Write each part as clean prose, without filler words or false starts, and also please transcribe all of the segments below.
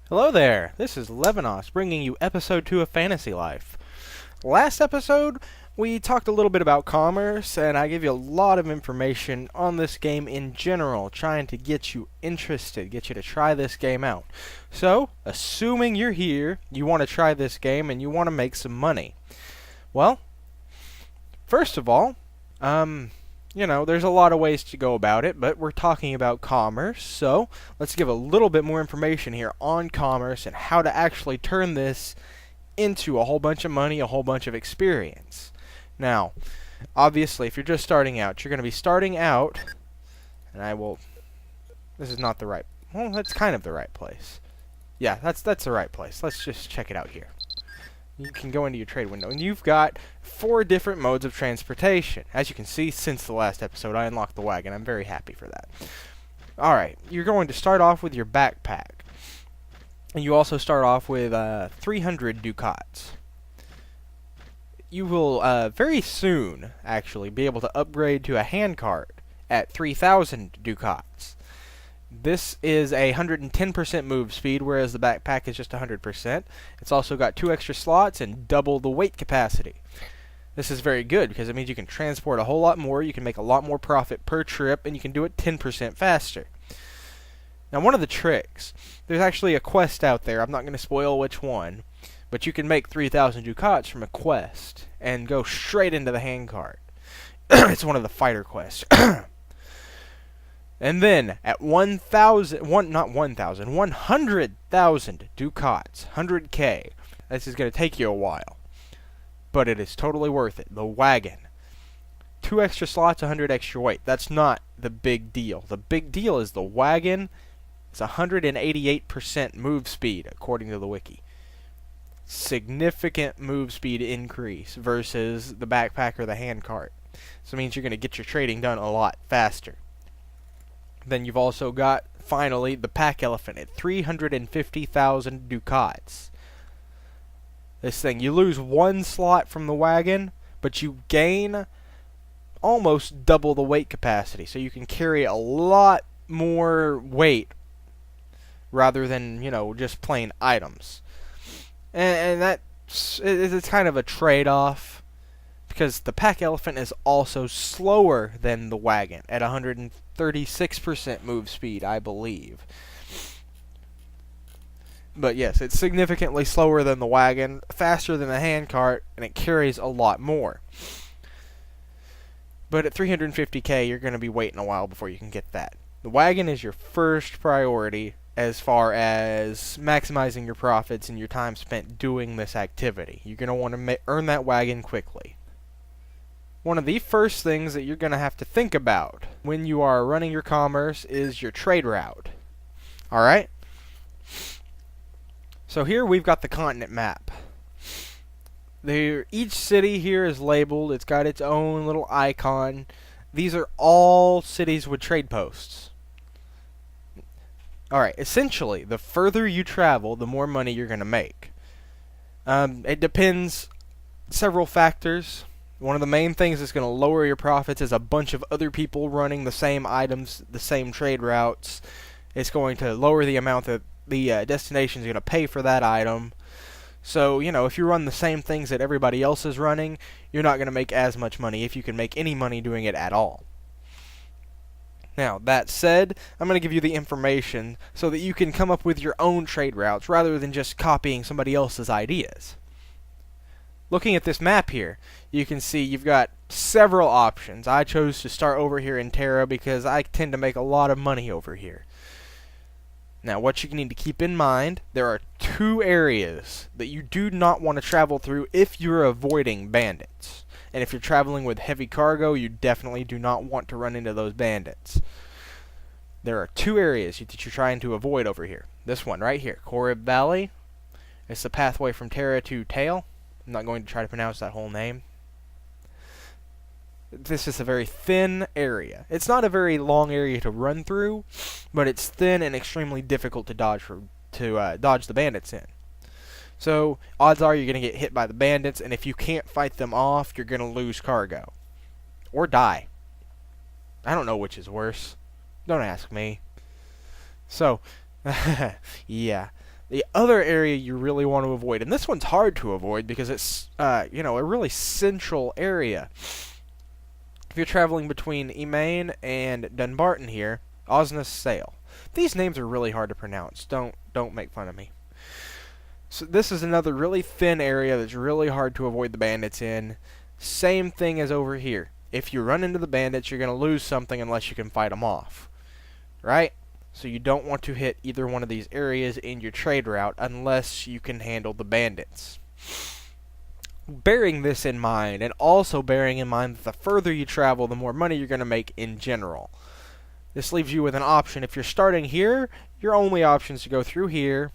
Hello there, this is Levinas bringing you episode 2 of Fantasy Life. Last episode, we talked a little bit about commerce, and I gave you a lot of information on this game in general, trying to get you interested, get you to try this game out. So, assuming you're here, you want to try this game, and you want to make some money. Well, first of all, there's a lot of ways to go about it, but we're talking about commerce, so let's give a little bit more information here on commerce and how to actually turn this into a whole bunch of money, a whole bunch of experience. Now, obviously, if you're just starting out, you're going to be starting out, and this is not the right, well, that's kind of the right place. Yeah, that's the right place. Let's just check it out here. You can go into your trade window, and you've got 4 different modes of transportation. As you can see, since the last episode, I unlocked the wagon. I'm very happy for that. Alright, you're going to start off with your backpack. And you also start off with 300 ducats. You will very soon, actually, be able to upgrade to a handcart at 3,000 ducats. This is a 110% move speed, whereas the backpack is just 100%. It's also got 2 extra slots and double the weight capacity. This is very good because it means you can transport a whole lot more, you can make a lot more profit per trip, and you can do it 10% faster. Now, one of the tricks, there's actually a quest out there, I'm not going to spoil which one, but you can make 3,000 ducats from a quest and go straight into the handcart. It's one of the fighter quests. And then, at 100,000 ducats, 100k, this is going to take you a while. But it is totally worth it. The wagon. 2 extra slots, 100 extra weight. That's not the big deal. The big deal is the wagon is 188% move speed, according to the wiki. Significant move speed increase versus the backpack or the handcart. So it means you're going to get your trading done a lot faster. Then you've also got, finally, the pack elephant at 350,000 ducats. This thing, you lose 1 slot from the wagon, but you gain almost double the weight capacity. So you can carry a lot more weight rather than, just plain items. And it's kind of a trade-off, because the pack elephant is also slower than the wagon at 136% move speed, I believe. But yes, it's significantly slower than the wagon, faster than the handcart, and it carries a lot more. But at 350k, you're going to be waiting a while before you can get that. The wagon is your first priority as far as maximizing your profits and your time spent doing this activity. You're going to want to earn that wagon quickly. One of the first things that you're going to have to think about when you are running your commerce is your trade route. Alright? So here we've got the continent map. Each city here is labeled. It's got its own little icon. These are all cities with trade posts. Alright, essentially, the further you travel, the more money you're going to make. It depends several factors. One of the main things that's going to lower your profits is a bunch of other people running the same items, the same trade routes. It's going to lower the amount that the destination is going to pay for that item. So, if you run the same things that everybody else is running, you're not going to make as much money, if you can make any money doing it at all. Now, that said, I'm going to give you the information so that you can come up with your own trade routes rather than just copying somebody else's ideas. Looking at this map here, you can see you've got several options. I chose to start over here in Terra because I tend to make a lot of money over here. Now, what you need to keep in mind, there are 2 areas that you do not want to travel through if you're avoiding bandits. And if you're traveling with heavy cargo, you definitely do not want to run into those bandits. There are 2 areas that you're trying to avoid over here. This one right here, Korib Valley. It's the pathway from Terra to Tail. I'm not going to try to pronounce that whole name. This is a very thin area. It's not a very long area to run through, but it's thin and extremely difficult to dodge dodge the bandits in. So, odds are you're going to get hit by the bandits, and if you can't fight them off, you're going to lose cargo. Or die. I don't know which is worse. Don't ask me. So, yeah. The other area you really want to avoid, and this one's hard to avoid because it's, a really central area. If you're traveling between Emain and Dunbarton here, Osnas Sale. These names are really hard to pronounce. Don't make fun of me. So this is another really thin area that's really hard to avoid the bandits in. Same thing as over here. If you run into the bandits, you're going to lose something unless you can fight them off. Right? So you don't want to hit either one of these areas in your trade route unless you can handle the bandits. Bearing this in mind, and also bearing in mind that the further you travel, the more money you're going to make in general. This leaves you with an option. If you're starting here, your only option is to go through here.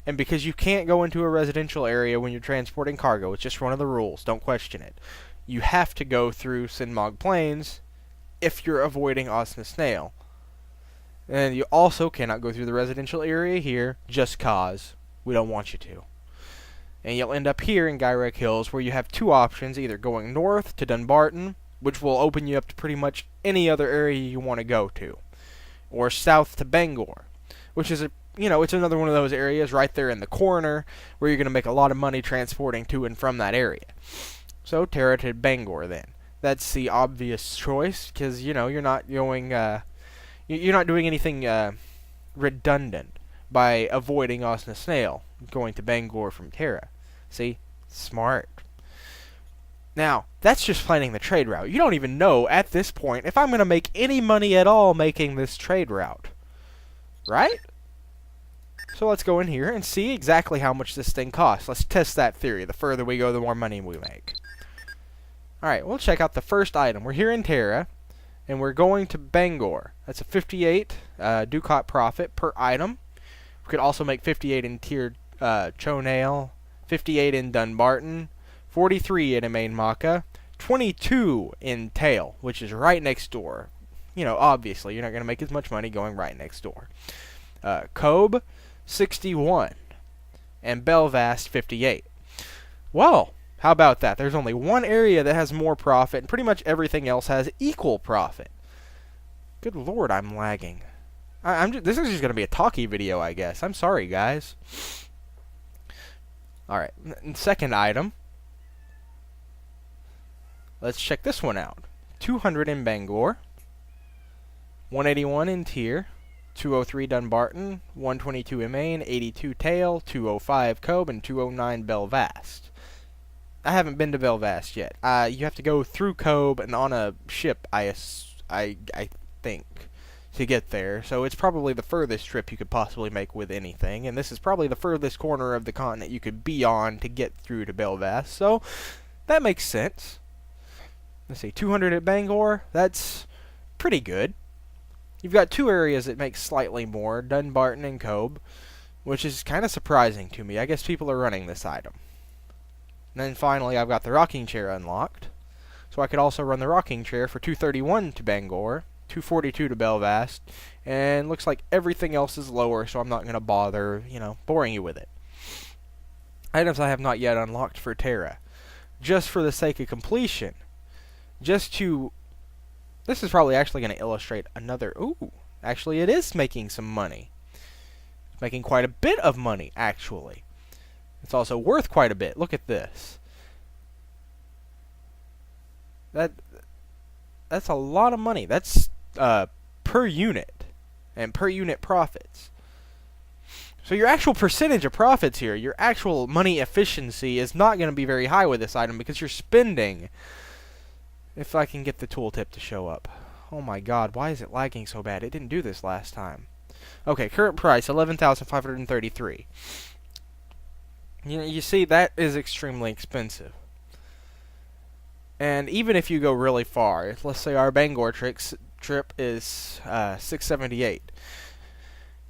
And because you can't go into a residential area when you're transporting cargo, it's just one of the rules, don't question it. You have to go through Sinmog Plains if you're avoiding Osna Snail. And you also cannot go through the residential area here, just cause we don't want you to. And you'll end up here in Gyrek Hills where you have two options, either going north to Dunbarton, which will open you up to pretty much any other area you want to go to, or south to Bangor, which is it's another one of those areas right there in the corner where you're going to make a lot of money transporting to and from that area. So Terra to Bangor then. That's the obvious choice because you're not going you're not doing anything redundant by avoiding Osna Snail going to Bangor from Terra. See? Smart. Now, that's just planning the trade route. You don't even know at this point if I'm going to make any money at all making this trade route. Right? So let's go in here and see exactly how much this thing costs. Let's test that theory. The further we go, the more money we make. Alright, we'll check out the first item. We're here in Terra, and we're going to Bangor. That's a 58 ducat profit per item. We could also make 58 in Tier Chonail, 58 in Dunbarton, 43 in Emain Maka, 22 in Tail, which is right next door. Obviously, you're not going to make as much money going right next door. Cobe, 61, and Belvast, 58. Well, how about that? There's only one area that has more profit, and pretty much everything else has equal profit. Good lord, I'm lagging. This is just going to be a talkie video, I guess. I'm sorry, guys. Alright, second item. Let's check this one out. 200 in Bangor, 181 in Tier, 203 Dunbarton, 122 Emain, 82 Tail, 205 Cobe, and 209 Belvast. I haven't been to Belvast yet. You have to go through Cobe and on a ship, I think, to get there. So it's probably the furthest trip you could possibly make with anything. And this is probably the furthest corner of the continent you could be on to get through to Belvast. So that makes sense. Let's see, 200 at Bangor. That's pretty good. You've got two areas that make slightly more, Dunbarton and Cobe, which is kind of surprising to me. I guess people are running this item. And then finally, I've got the rocking chair unlocked. So I could also run the rocking chair for 231 to Bangor, 242 to Belvast, and looks like everything else is lower, so I'm not going to bother, boring you with it. Items I have not yet unlocked for Terra. Just for the sake of completion. This is probably actually going to illustrate another... Ooh, actually it is making some money. It's making quite a bit of money, actually. It's also worth quite a bit. Look at this. That's a lot of money. That's per unit. And per unit profits. So your actual percentage of profits here, your actual money efficiency is not going to be very high with this item because you're spending... If I can get the tooltip to show up. Oh my god, why is it lagging so bad? It didn't do this last time. Okay, current price, 11,533. You see, that is extremely expensive. And even if you go really far, let's say our Bangor trip is 678.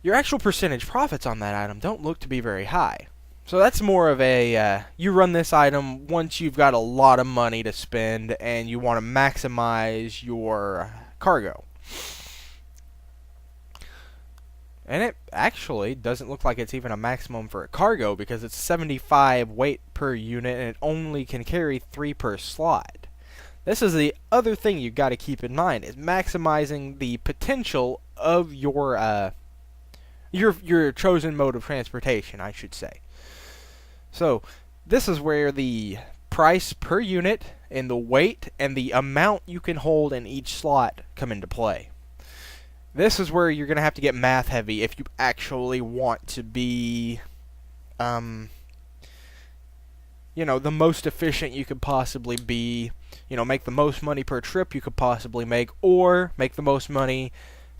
Your actual percentage profits on that item don't look to be very high. So that's more of a, you run this item once you've got a lot of money to spend and you want to maximize your cargo. And it actually doesn't look like it's even a maximum for a cargo because it's 75 weight per unit and it only can carry 3 per slot. This is the other thing you've got to keep in mind, is maximizing the potential of your Your chosen mode of transportation, I should say. So, this is where the price per unit and the weight and the amount you can hold in each slot come into play. This is where you're going to have to get math heavy if you actually want to be, the most efficient you could possibly be, make the most money per trip you could possibly make, or make the most money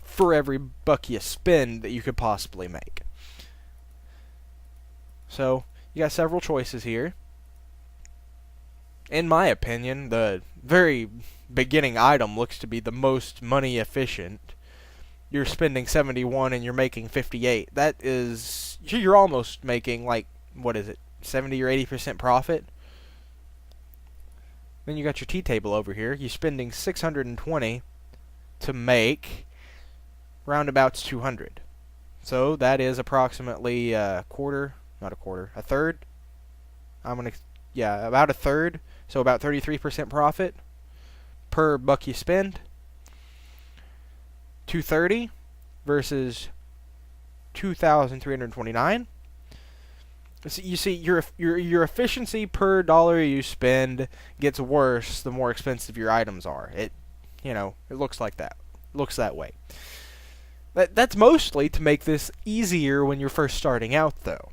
for every buck you spend that you could possibly make. So, you got several choices here. In my opinion, the very beginning item looks to be the most money efficient. You're spending 71 and you're making 58. That is, you're almost making, like, what is it, 70 or 80% profit? Then you got your tea table over here. You're spending 620 to make roundabouts 200. So that is approximately a third. About a third. So about 33% profit per buck you spend. 230 versus 2,329. So you see, your efficiency per dollar you spend gets worse the more expensive your items are. It looks like that. Looks that way. That's mostly to make this easier when you're first starting out, though.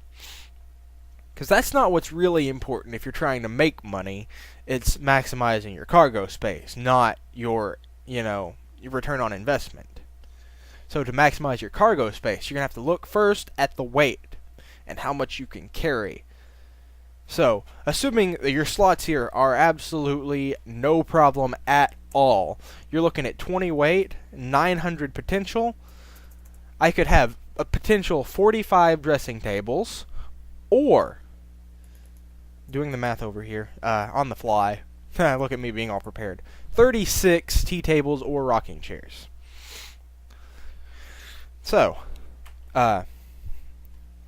Because that's not what's really important if you're trying to make money. It's maximizing your cargo space, not your return on investment. So to maximize your cargo space, you're going to have to look first at the weight and how much you can carry. So, assuming that your slots here are absolutely no problem at all, you're looking at 20 weight, 900 potential. I could have a potential 45 dressing tables, or, doing the math over here, on the fly, look at me being all prepared, 36 tea tables or rocking chairs. So,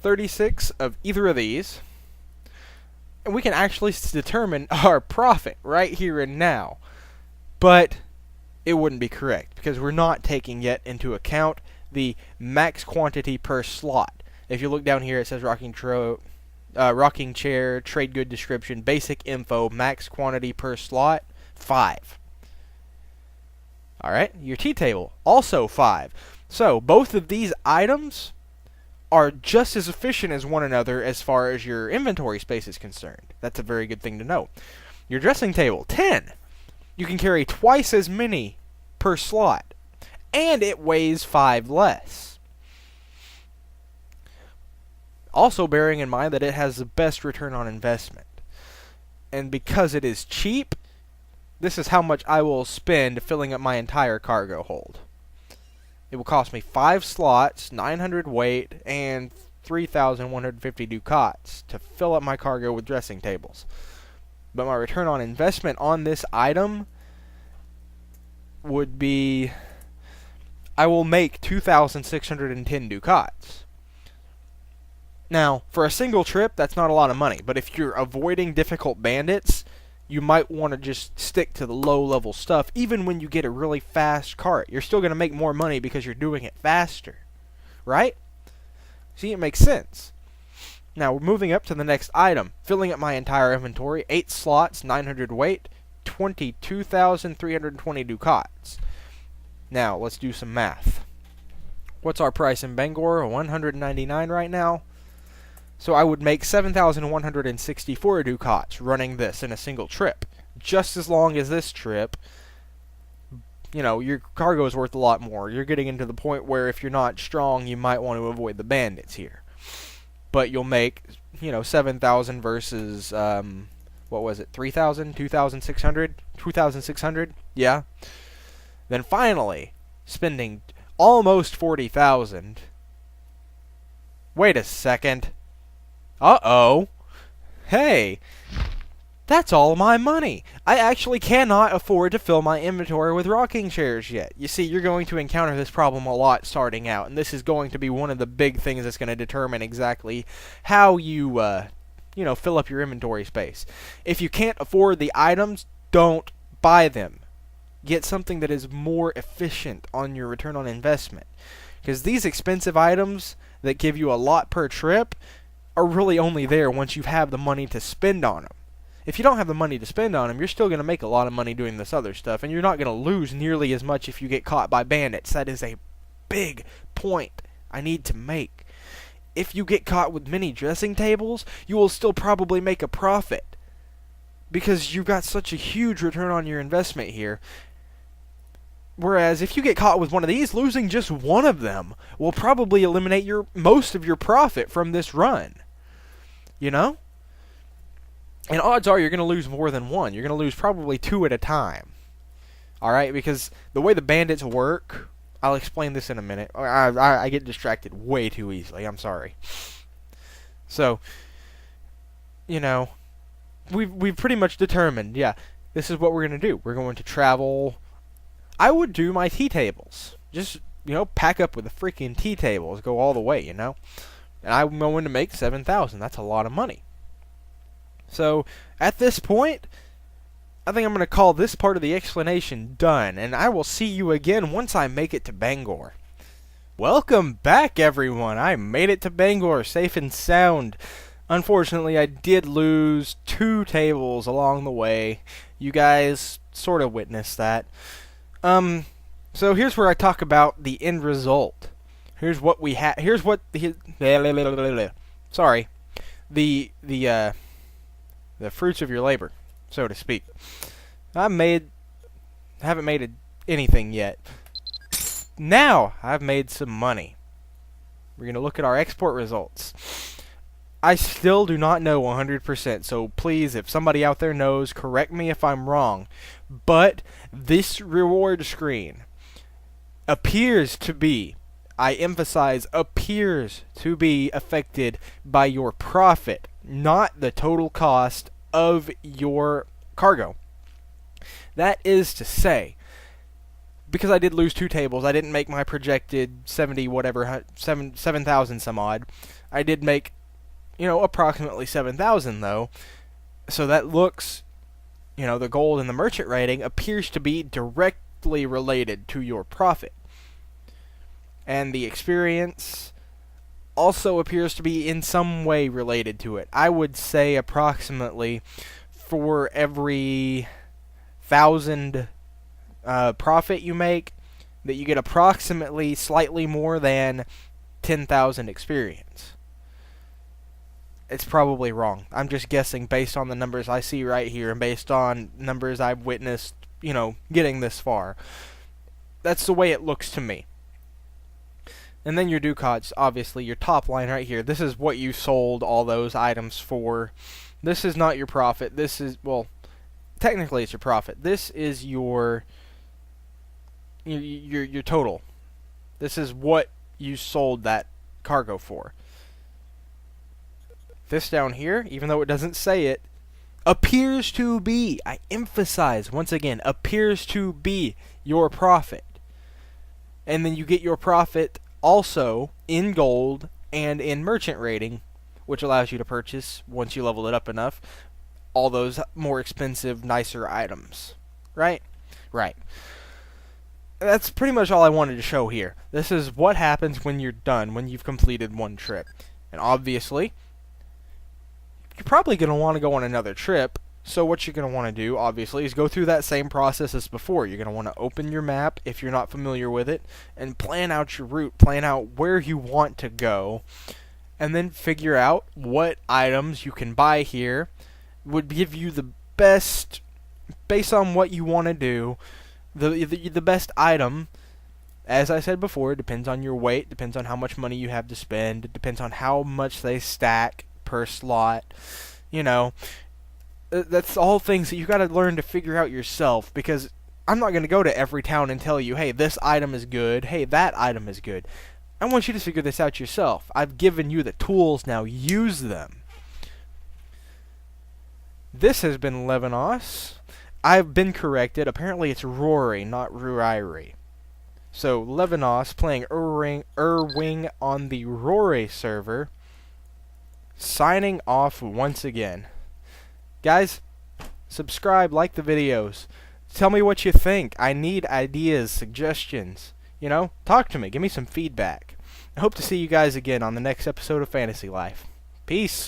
36 of either of these, and we can actually determine our profit right here and now. But it wouldn't be correct, because we're not taking yet into account the max quantity per slot. If you look down here, it says rocking chair, trade good description, basic info, max quantity per slot, 5. Alright, your tea table, also 5. So, both of these items are just as efficient as one another as far as your inventory space is concerned. That's a very good thing to know. Your dressing table, 10. You can carry twice as many per slot, and it weighs 5 less. Also bearing in mind that it has the best return on investment. And because it is cheap, this is how much I will spend filling up my entire cargo hold. It will cost me 5 slots, 900 weight, and 3,150 ducats to fill up my cargo with dressing tables. But my return on investment on this item would be, I will make 2,610 ducats. Now, for a single trip, that's not a lot of money, but if you're avoiding difficult bandits, you might want to just stick to the low-level stuff. Even when you get a really fast cart, you're still going to make more money because you're doing it faster. Right? See, it makes sense. Now, we're moving up to the next item. Filling up my entire inventory. 8 slots, 900 weight, 22,320 ducats. Now, let's do some math. What's our price in Bangor? 199 right now. So I would make 7,164 ducats running this in a single trip. Just as long as this trip, your cargo is worth a lot more. You're getting into the point where if you're not strong, you might want to avoid the bandits here. But you'll make, 7,000 versus, 3,000? 2,600? 2,600? Yeah. Then finally, spending almost 40,000. Wait a second. Uh-oh. Hey, that's all my money. I actually cannot afford to fill my inventory with rocking chairs yet. You see, you're going to encounter this problem a lot starting out, and this is going to be one of the big things that's going to determine exactly how you, fill up your inventory space. If you can't afford the items, don't buy them. Get something that is more efficient on your return on investment. Because these expensive items, that give you a lot per trip are really only there once you have the money to spend on them. If you don't have the money to spend on them, you're still going to make a lot of money doing this other stuff, and you're not going to lose nearly as much if you get caught by bandits. That is a big point I need to make. If you get caught with many dressing tables, you will still probably make a profit, because you've got such a huge return on your investment here. Whereas if you get caught with one of these, losing just one of them will probably eliminate most of your profit from this run. You know? And odds are you're going to lose more than one. You're going to lose probably two at a time. Alright? Because the way the bandits work, I'll explain this in a minute. I get distracted way too easily. I'm sorry. So, you know, we've pretty much determined, yeah, this is what we're going to do. We're going to travel. I would do my tea tables. Just, you know, pack up with the freaking tea tables. Go all the way, you know? And I'm going to make 7,000. That's a lot of money. So, at this point, I think I'm going to call this part of the explanation done, and I will see you again once I make it to Bangor. Welcome back, everyone. I made it to Bangor, safe and sound. Unfortunately, I did lose 2 tables along the way. You guys sort of witnessed that. So here's where I talk about the end result. Here's what we have. Here's what the sorry, the fruits of your labor, so to speak. Haven't made anything yet. Now I've made some money. We're gonna look at our export results. I still do not know 100%, so please, if somebody out there knows, correct me if I'm wrong. But this reward screen appears to be, I emphasize, appears to be affected by your profit, not the total cost of your cargo. That is to say, because I did lose 2 tables, I didn't make my projected 7,000 some odd. I did make, you know, approximately 7,000 though. So that looks, you know, the gold and the merchant rating appears to be directly related to your profit. And the experience also appears to be in some way related to it. I would say approximately for every 1,000 profit you make, that you get approximately slightly more than 10,000 experience. It's probably wrong. I'm just guessing based on the numbers I see right here and based on numbers I've witnessed, you know, getting this far. That's the way it looks to me. And then your ducats, obviously, your top line right here. This is what you sold all those items for. This is not your profit. This is, well, technically it's your profit. This is your total. This is what you sold that cargo for. This down here, even though it doesn't say it, appears to be, I emphasize once again, appears to be your profit. And then you get your profit also in gold and in merchant rating, which allows you to purchase, once you level it up enough, all those more expensive, nicer items. Right? Right. That's pretty much all I wanted to show here. This is what happens when you're done, when you've completed one trip. And obviously, you're probably going to want to go on another trip, so what you're going to want to do, obviously, is go through that same process as before. You're going to want to open your map, if you're not familiar with it, and plan out your route, plan out where you want to go, and then figure out what items you can buy here would give you the best, based on what you want to do, the best item. As I said before, it depends on your weight, depends on how much money you have to spend, it depends on how much they stack per slot. You know, that's all things that you got to learn to figure out yourself, because I'm not going to go to every town and tell you, hey, this item is good, hey, that item is good. I want you to figure this out yourself. I've given you the tools, now use them. This has been Levinas. I've been corrected. Apparently it's Ruairi, not Ruairi. So, Levinas playing Erwing on the Ruairi server. Signing off once again. Guys, subscribe, like the videos. Tell me what you think. I need ideas, suggestions. You know, talk to me. Give me some feedback. Hope to see you guys again on the next episode of Fantasy Life. Peace.